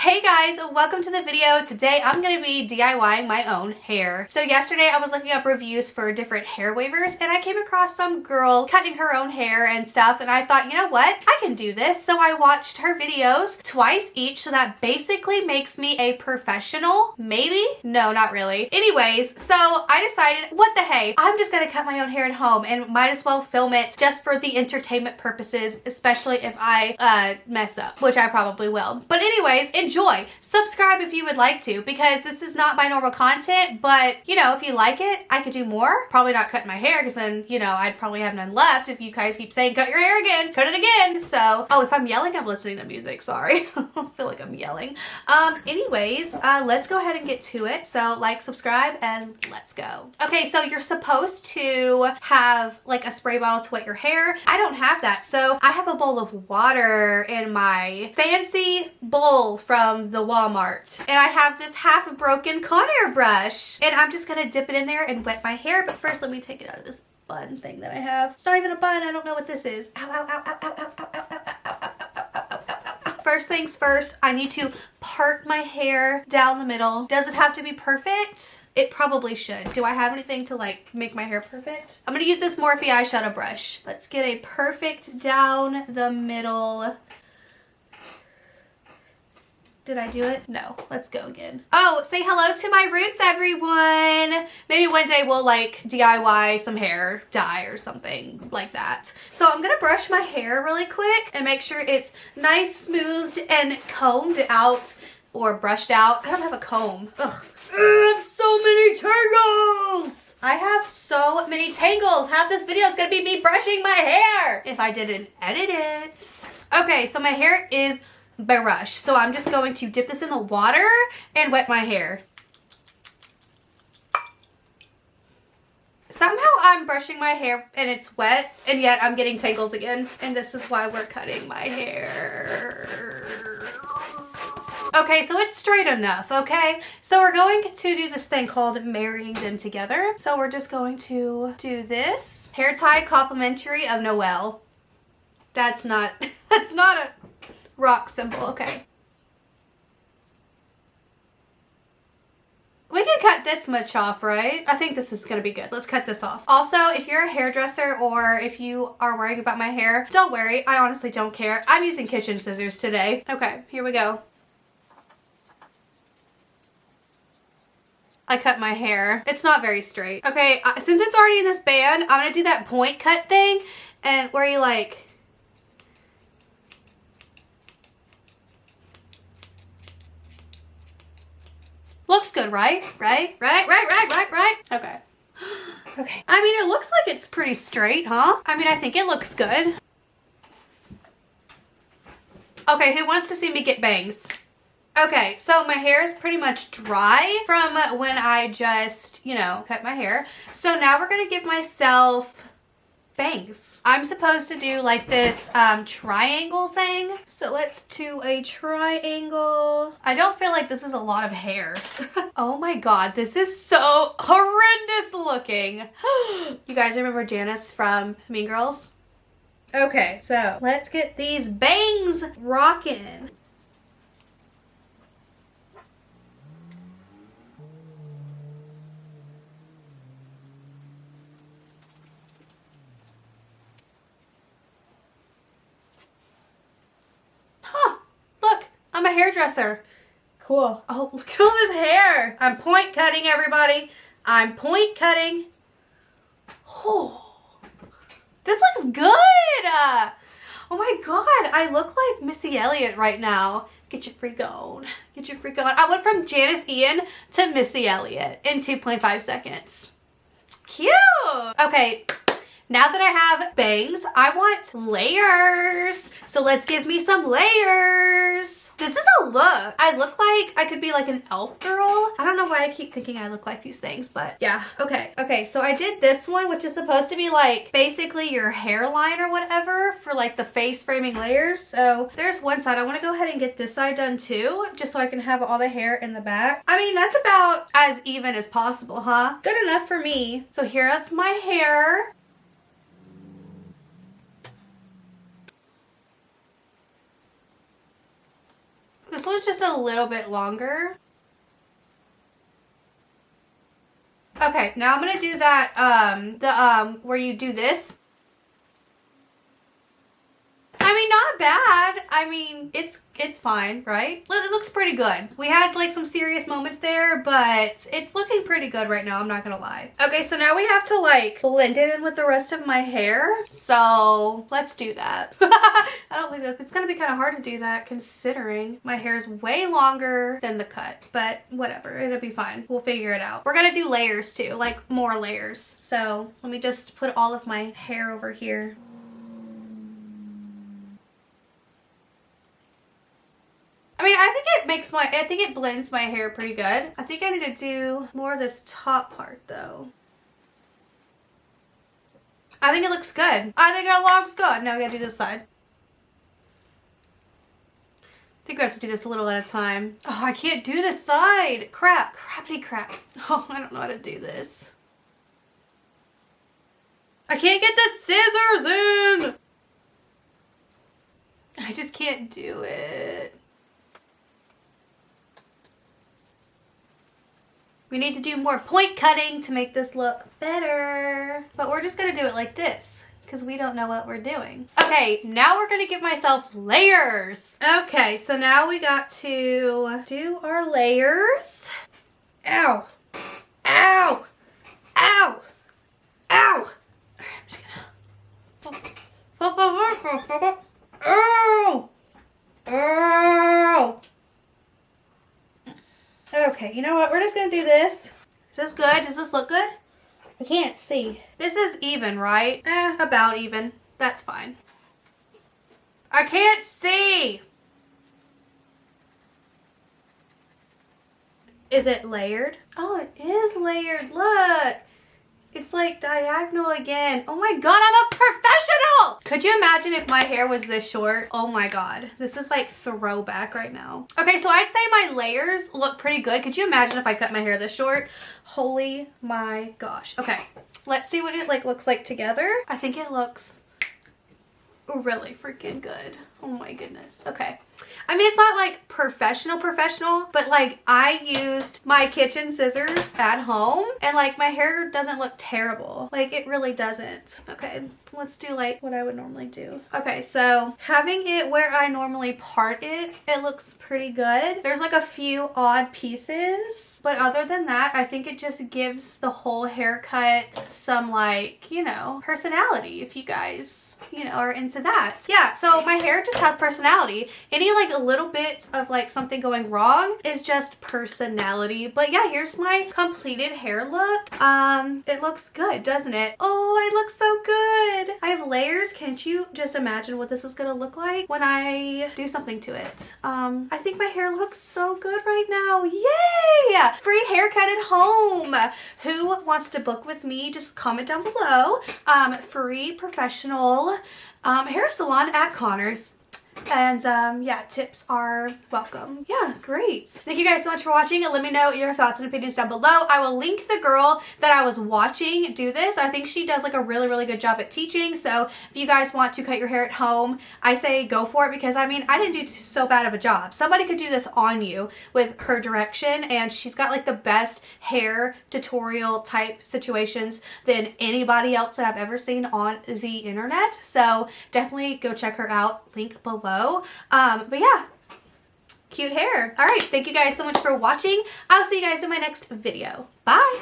Hey guys, welcome to the video. Today I'm going to be DIYing my own hair. So yesterday I was looking up reviews for different hair wavers and I came across some girl cutting her own hair and stuff, and I thought, you know what? I can do this. So I watched her videos twice each, so that basically makes me a professional. Maybe? No, not really. Anyways, so I decided, what the hey, I'm just going to cut my own hair at home and might as well film it just for the entertainment purposes, especially if I mess up, which I probably will. But anyways, enjoy. Subscribe if you would like to, because this is not my normal content, but you know, if you like it, I could do more. Probably not cutting my hair, because then, you know, I'd probably have none left if you guys keep saying cut your hair again, cut it again. So, oh, if I'm yelling, I'm listening to music, sorry. I feel like I'm yelling. Anyways, let's go ahead and get to it. So like, subscribe, and let's go. Okay, so you're supposed to have like a spray bottle to wet your hair. I don't have that, so I have a bowl of water in my fancy bowl from the Walmart, and I have this half broken Conair brush, and I'm just gonna dip it in there and wet my hair. But first, let me take it out of this bun thing that I have. It's not even a bun. I don't know what this is. Ow, ow, ow, ow, ow, ow, ow, ow, ow, ow, ow, ow, ow, ow, ow. First things first, I need to part my hair down the middle. Does it have to be perfect? It probably should. Do I have anything to like make my hair perfect? I'm gonna use this Morphe eyeshadow brush. Let's get a perfect down the middle. Did I do it? No. Let's go again. Oh, say hello to my roots, everyone. Maybe one day we'll like DIY some hair dye or something like that. So I'm gonna brush my hair really quick and make sure it's nice, smoothed, and combed out or brushed out. I don't have a comb. Ugh. I have so many tangles. I have so many tangles. Half this video is gonna be me brushing my hair if I didn't edit it. Okay, so my hair is brushed, so I'm just going to dip this in the water and wet my hair. Somehow I'm brushing my hair and it's wet, and yet I'm getting tangles again, and this is why we're cutting my hair. Okay, so it's straight enough, okay? So we're going to do this thing called marrying them together. So we're just going to do this. Hair tie complimentary of Noelle. That's not a rock symbol, okay. We can cut this much off, right? I think this is gonna be good. Let's cut this off. Also, if you're a hairdresser or if you are worrying about my hair, don't worry. I honestly don't care. I'm using kitchen scissors today. Okay, here we go. I cut my hair. It's not very straight. Okay, since it's already in this band, I'm gonna do that point cut thing, and where you like, looks good, right? Right? Okay. Okay. I mean, it looks like it's pretty straight, huh? I mean, I think it looks good. Okay, who wants to see me get bangs? Okay, so my hair is pretty much dry from when I just, you know, cut my hair. So now we're gonna give myself bangs. I'm supposed to do like this triangle thing. So let's do a triangle. I don't feel like this is a lot of hair. Oh my god, this is so horrendous looking. You guys remember Janice from Mean Girls? Okay, so let's get these bangs rocking. I'm a hairdresser. Cool. Oh, look at all this hair. I'm point cutting, everybody. I'm point cutting. Oh, this looks good. Oh my god, I look like Missy Elliott right now. Get your freak on. Get your freak on. I went from Janice Ian to Missy Elliott in 2.5 seconds. Cute. Okay. Now that I have bangs, I want layers. So let's give me some layers. This is a look. I look like I could be like an elf girl. I don't know why I keep thinking I look like these things, but yeah. Okay. Okay, so I did this one, which is supposed to be like basically your hairline or whatever for like the face framing layers. So there's one side. I want to go ahead and get this side done too, just so I can have all the hair in the back. I mean, that's about as even as possible, huh? Good enough for me. So here's my hair. This one's just a little bit longer. Okay, now I'm gonna do that, where you do this. I mean, not bad. I mean, it's fine, right? It looks pretty good. We had like some serious moments there, but it's looking pretty good right now, I'm not gonna lie. Okay, so now we have to like blend it in with the rest of my hair. So let's do that. I don't think that it's gonna be kind of hard to do that considering my hair is way longer than the cut, but whatever, it'll be fine. We'll figure it out. We're gonna do layers too, like more layers. So let me just put all of my hair over here. I mean, I think it blends my hair pretty good. I think I need to do more of this top part though. I think it looks good. I think it looks good. Now we gotta do this side. I think we have to do this a little at a time. Oh, I can't do this side. Crap. Crappity crap. Oh, I don't know how to do this. I can't get the scissors in. I just can't do it. We need to do more point cutting to make this look better. But we're just gonna do it like this because we don't know what we're doing. Okay, now we're gonna give myself layers. Okay, so now we got to do our layers. Ow. Ow. Ow. Ow. Alright, I'm just gonna... Oh. Oh. Okay, you know what? We're just gonna do this. Is this good? Does this look good? I can't see. This is even, right? About even. That's fine. I can't see! Is it layered? Oh, it is layered. Look! It's like diagonal again. Oh my god, I'm a professional! Could you imagine if my hair was this short? Oh my god. This is like throwback right now. Okay, so I'd say my layers look pretty good. Could you imagine if I cut my hair this short? Holy my gosh. Okay, let's see what it like looks like together. I think it looks really freaking good. Oh my goodness. Okay. I mean, it's not like professional, but like I used my kitchen scissors at home and like my hair doesn't look terrible. Like it really doesn't. Okay, let's do like what I would normally do. Okay, so having it where I normally part it, it looks pretty good. There's like a few odd pieces, but other than that, I think it just gives the whole haircut some like, you know, personality if you guys, you know, are into that. Yeah, so my hair just has personality. Any like a little bit of like something going wrong is just personality. But yeah, here's my completed hair look. It looks good, doesn't it? Oh, it looks so good. I have layers. Can't you just imagine what this is gonna look like when I do something to it? I think my hair looks so good right now. Yay! Free haircut at home. Who wants to book with me? Just comment down below. Free professional hair salon at Connor's. And yeah, tips are welcome. Yeah, great. Thank you guys so much for watching. Let me know your thoughts and opinions down below. I will link the girl that I was watching do this. I think she does like a really good job at teaching. So if you guys want to cut your hair at home, I say go for it, because I mean, I didn't do so bad of a job. Somebody could do this on you with her direction, and she's got like the best hair tutorial type situations than anybody else that I've ever seen on the internet. So definitely go check her out. Link below. But yeah, cute hair. All right, thank you guys so much for watching. I'll see you guys in my next video. Bye.